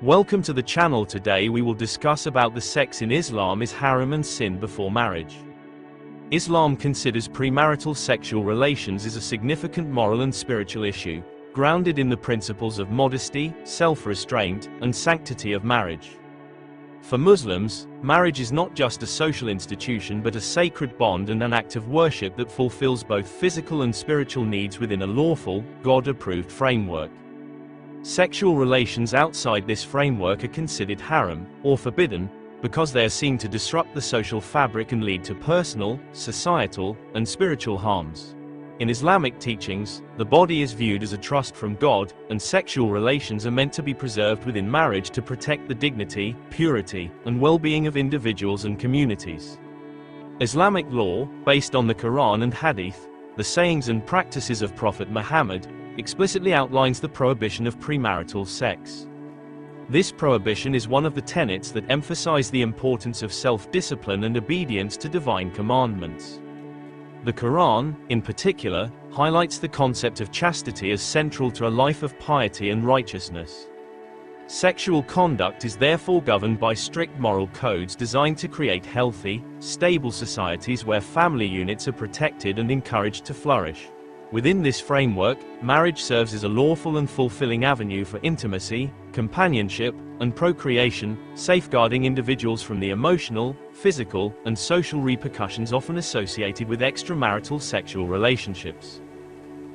Welcome to the channel. Today we will discuss about the sex in Islam is haram and sin before marriage. Islam considers premarital sexual relations as a significant moral and spiritual issue, grounded in the principles of modesty, self-restraint, and sanctity of marriage. For Muslims, marriage is not just a social institution but a sacred bond and an act of worship that fulfills both physical and spiritual needs within a lawful, God-approved framework. Sexual relations outside this framework are considered haram, or forbidden, because they are seen to disrupt the social fabric and lead to personal, societal, and spiritual harms. In Islamic teachings, the body is viewed as a trust from God, and sexual relations are meant to be preserved within marriage to protect the dignity, purity, and well-being of individuals and communities. Islamic law, based on the Quran and Hadith, the sayings and practices of Prophet Muhammad, explicitly outlines the prohibition of premarital sex. This prohibition is one of the tenets that emphasize the importance of self-discipline and obedience to divine commandments. The Quran, in particular, highlights the concept of chastity as central to a life of piety and righteousness. Sexual conduct is therefore governed by strict moral codes designed to create healthy, stable societies where family units are protected and encouraged to flourish. Within this framework, marriage serves as a lawful and fulfilling avenue for intimacy, companionship, and procreation, safeguarding individuals from the emotional, physical, and social repercussions often associated with extramarital sexual relationships.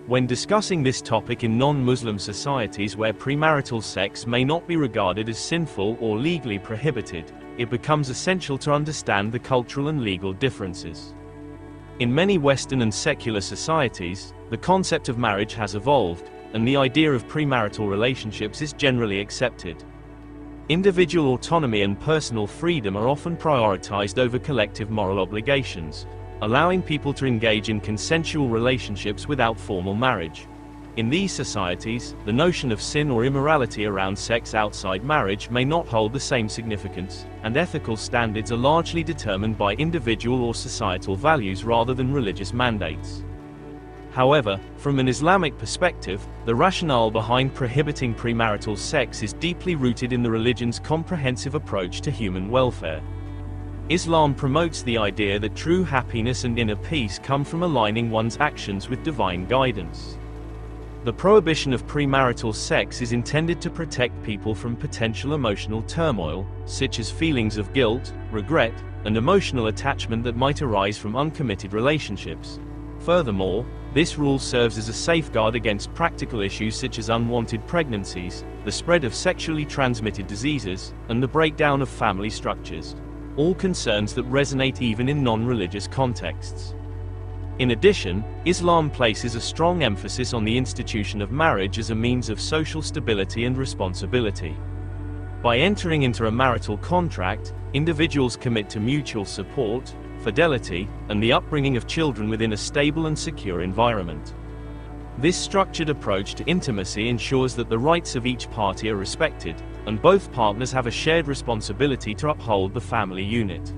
When discussing this topic in non-Muslim societies where premarital sex may not be regarded as sinful or legally prohibited, it becomes essential to understand the cultural and legal differences. In many Western and secular societies, the concept of marriage has evolved, and the idea of premarital relationships is generally accepted. Individual autonomy and personal freedom are often prioritized over collective moral obligations, allowing people to engage in consensual relationships without formal marriage. In these societies, the notion of sin or immorality around sex outside marriage may not hold the same significance, and ethical standards are largely determined by individual or societal values rather than religious mandates. However, from an Islamic perspective, the rationale behind prohibiting premarital sex is deeply rooted in the religion's comprehensive approach to human welfare. Islam promotes the idea that true happiness and inner peace come from aligning one's actions with divine guidance. The prohibition of premarital sex is intended to protect people from potential emotional turmoil, such as feelings of guilt, regret, and emotional attachment that might arise from uncommitted relationships. Furthermore, this rule serves as a safeguard against practical issues such as unwanted pregnancies, the spread of sexually transmitted diseases, and the breakdown of family structures, all concerns that resonate even in non-religious contexts. In addition, Islam places a strong emphasis on the institution of marriage as a means of social stability and responsibility. By entering into a marital contract, individuals commit to mutual support, fidelity, and the upbringing of children within a stable and secure environment. This structured approach to intimacy ensures that the rights of each party are respected, and both partners have a shared responsibility to uphold the family unit.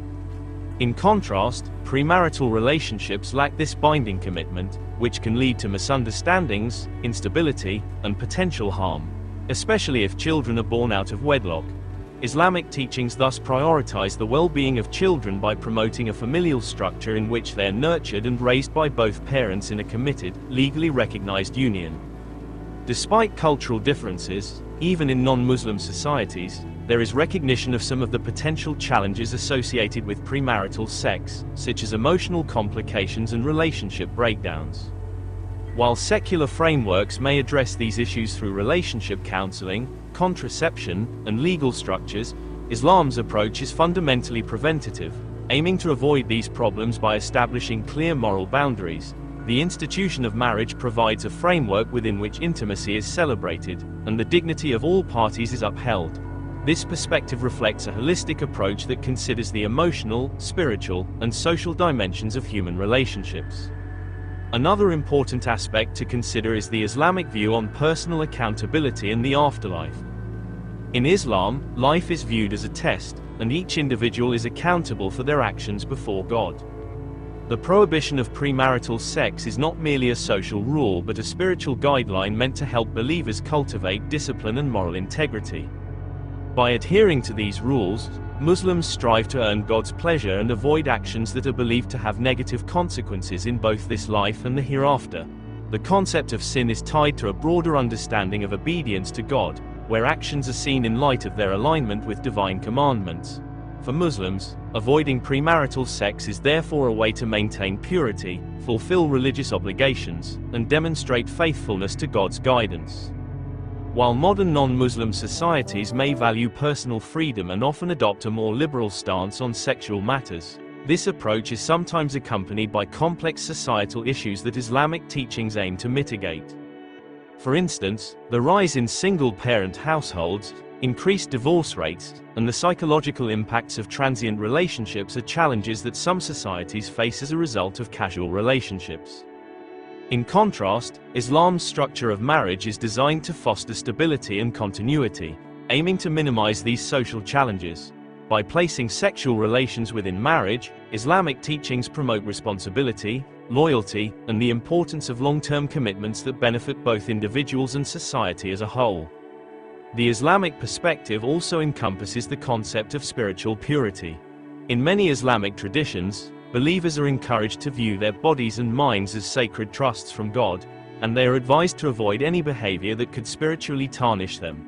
In contrast, premarital relationships lack this binding commitment, which can lead to misunderstandings, instability, and potential harm, especially if children are born out of wedlock. Islamic teachings thus prioritize the well-being of children by promoting a familial structure in which they are nurtured and raised by both parents in a committed, legally recognized union. Despite cultural differences, even in non-Muslim societies, there is recognition of some of the potential challenges associated with premarital sex, such as emotional complications and relationship breakdowns. While secular frameworks may address these issues through relationship counseling, contraception, and legal structures, Islam's approach is fundamentally preventative, aiming to avoid these problems by establishing clear moral boundaries. The institution of marriage provides a framework within which intimacy is celebrated, and the dignity of all parties is upheld. This perspective reflects a holistic approach that considers the emotional, spiritual, and social dimensions of human relationships. Another important aspect to consider is the Islamic view on personal accountability and the afterlife. In Islam, life is viewed as a test, and each individual is accountable for their actions before God. The prohibition of premarital sex is not merely a social rule but a spiritual guideline meant to help believers cultivate discipline and moral integrity. By adhering to these rules, Muslims strive to earn God's pleasure and avoid actions that are believed to have negative consequences in both this life and the hereafter. The concept of sin is tied to a broader understanding of obedience to God, where actions are seen in light of their alignment with divine commandments. For Muslims, avoiding premarital sex is therefore a way to maintain purity, fulfill religious obligations, and demonstrate faithfulness to God's guidance. While modern non-Muslim societies may value personal freedom and often adopt a more liberal stance on sexual matters, this approach is sometimes accompanied by complex societal issues that Islamic teachings aim to mitigate. For instance, the rise in single-parent households, increased divorce rates, and the psychological impacts of transient relationships are challenges that some societies face as a result of casual relationships. In contrast, Islam's structure of marriage is designed to foster stability and continuity, aiming to minimize these social challenges. By placing sexual relations within marriage, Islamic teachings promote responsibility, loyalty, and the importance of long-term commitments that benefit both individuals and society as a whole. The Islamic perspective also encompasses the concept of spiritual purity. In many Islamic traditions, believers are encouraged to view their bodies and minds as sacred trusts from God, and they are advised to avoid any behavior that could spiritually tarnish them.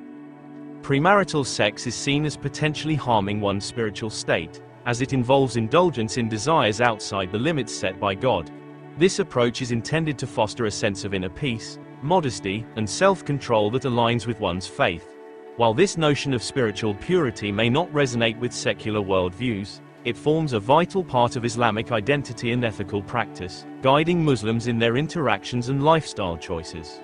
Premarital sex is seen as potentially harming one's spiritual state, as it involves indulgence in desires outside the limits set by God. This approach is intended to foster a sense of inner peace, modesty, and self-control that aligns with one's faith. While this notion of spiritual purity may not resonate with secular worldviews, it forms a vital part of Islamic identity and ethical practice, guiding Muslims in their interactions and lifestyle choices.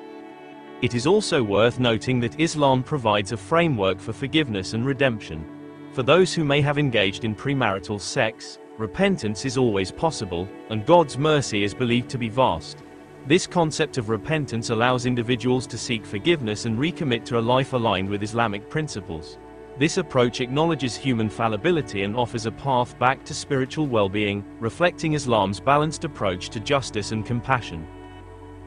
It is also worth noting that Islam provides a framework for forgiveness and redemption. For those who may have engaged in premarital sex, repentance is always possible, and God's mercy is believed to be vast. This concept of repentance allows individuals to seek forgiveness and recommit to a life aligned with Islamic principles. This approach acknowledges human fallibility and offers a path back to spiritual well-being, reflecting Islam's balanced approach to justice and compassion.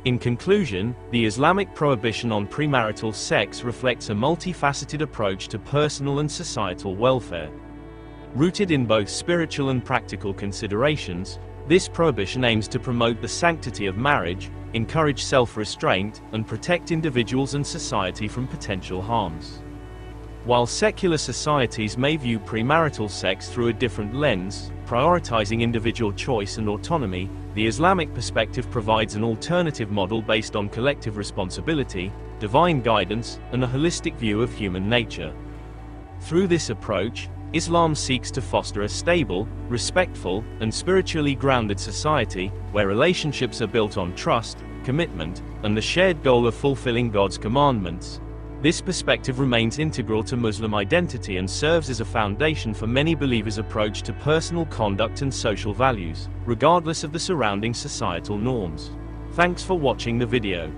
In conclusion, the Islamic prohibition on premarital sex reflects a multifaceted approach to personal and societal welfare. Rooted in both spiritual and practical considerations, this prohibition aims to promote the sanctity of marriage, encourage self-restraint, and protect individuals and society from potential harms. While secular societies may view premarital sex through a different lens, prioritizing individual choice and autonomy, the Islamic perspective provides an alternative model based on collective responsibility, divine guidance, and a holistic view of human nature. Through this approach, Islam seeks to foster a stable, respectful, and spiritually grounded society, where relationships are built on trust, commitment, and the shared goal of fulfilling God's commandments. This perspective remains integral to Muslim identity and serves as a foundation for many believers' approach to personal conduct and social values, regardless of the surrounding societal norms. Thanks for watching the video.